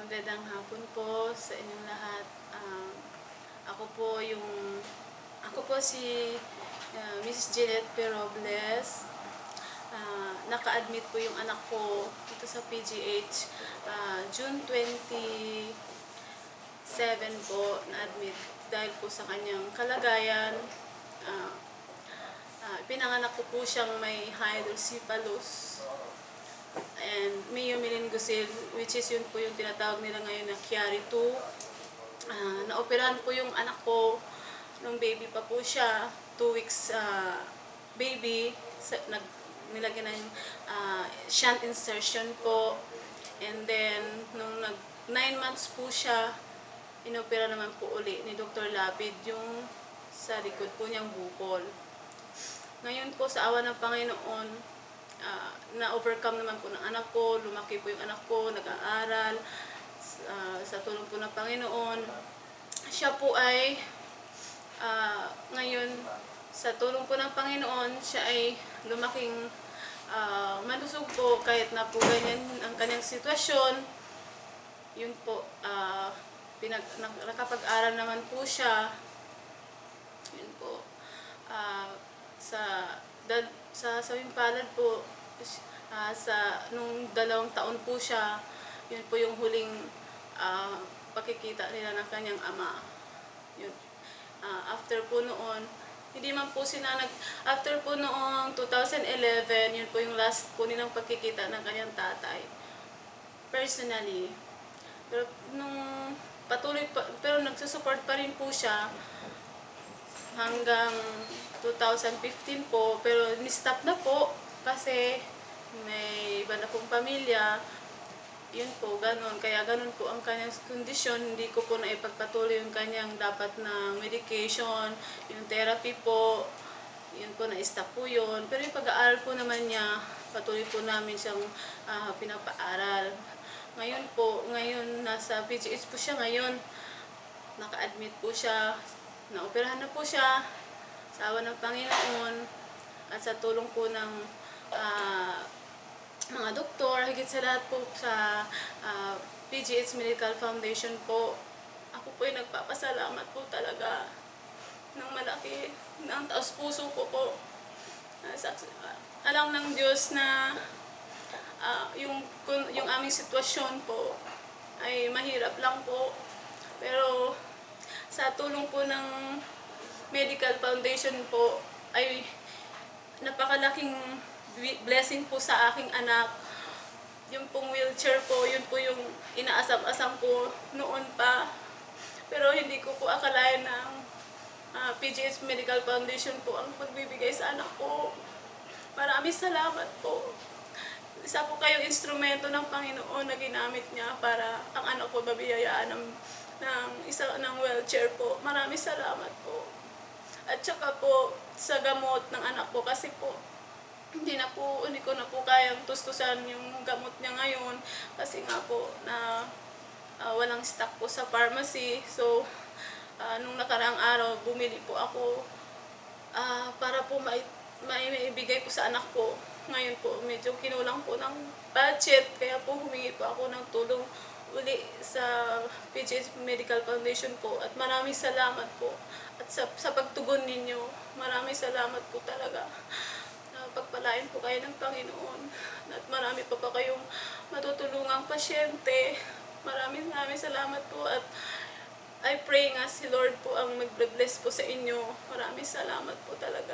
Magandang hapon po sa inyong lahat. Ako po si Mrs. Jeanette P. Robles. Naka-admit po yung anak ko dito sa PGH. June 27 po na-admit dahil po sa kanyang kalagayan. Pinanganak ko po siyang may hydrocephalus and myomeningosil, which is yun po yung tinatawag nila ngayon na Chiari 2. Naoperahan po yung anak ko nung baby pa po siya, 2 weeks baby. Nilagyan na yung shunt insertion po, and then nung 9 months po siya, inopera naman po uli ni Dr. Lapid yung sa likod po niyang bukol. Ngayon po, sa awa ng Panginoon, na-overcome naman po ng anak ko, lumaki po yung anak ko, nag-aaral, sa tulong po ng Panginoon. Siya po ay, ngayon, sa tulong po ng Panginoon, siya ay lumaking malusog po, kahit na po ganyan ang kanyang sitwasyon. Yun po, nakapag-aral naman po siya. Yun po, sa sawing palad po, nung 2 taon po siya, yun po yung huling pakikita nila ng kanyang ama. Yun. After po noon, after po noong 2011, yun po yung last po nilang pagkikita ng kanyang tatay. Personally. Pero pero nagsusupport pa rin po siya hanggang 2015 po, pero ni-stop na po kasi may iba na pong pamilya. Yun po, ganun. Kaya ganun po ang kanyang kondisyon. Hindi ko po naipagpatuloy yung kanyang dapat na medication, yung therapy po. Yun po, na-stop po yun. Pero yung pag-aaral po naman niya, patuloy po namin siyang pinapaaral. Ngayon nasa PGH po siya ngayon. Naka-admit po siya. Naoperahan na po siya sa awa ng Panginoon at sa tulong po ng mga doktor, higit sa lahat po sa PGH Medical Foundation po. Ako po ay nagpapasalamat po talaga ng malaki, ng taos puso ko po. Alam ng Diyos na yung aming sitwasyon po ay mahirap lang po. Pero sa tulong po ng Medical Foundation po ay napakalaking blessing po sa aking anak. Yung pong wheelchair po, yun po yung inaasam-asam ko noon pa. Pero hindi ko po akalain ng PGH Medical Foundation po ang pagbibigay sa anak ko. Maraming salamat po. Isa po kayong instrumento ng Panginoon na ginamit niya para ang anak ko mabiyayaan ng wheelchair po. Maraming salamat po. At saka po sa gamot ng anak ko, kasi po hindi ko na po kayang tustusan yung gamot niya ngayon kasi nga po na walang stock po sa pharmacy. So nung nakaraang araw bumili po ako para po maibigay po sa anak ko. Ngayon po medyo kinulang po ng budget, kaya po humingi po ako ng tulong uli sa PGH Medical Foundation po, at maraming salamat po at sa pagtugon ninyo. Maraming salamat po talaga. Pagpalain po kayo ng Panginoon at marami pa kayong matutulungang pasyente. Maraming salamat po, at I pray nga si Lord po ang mag-bless po sa inyo. Maraming salamat po talaga.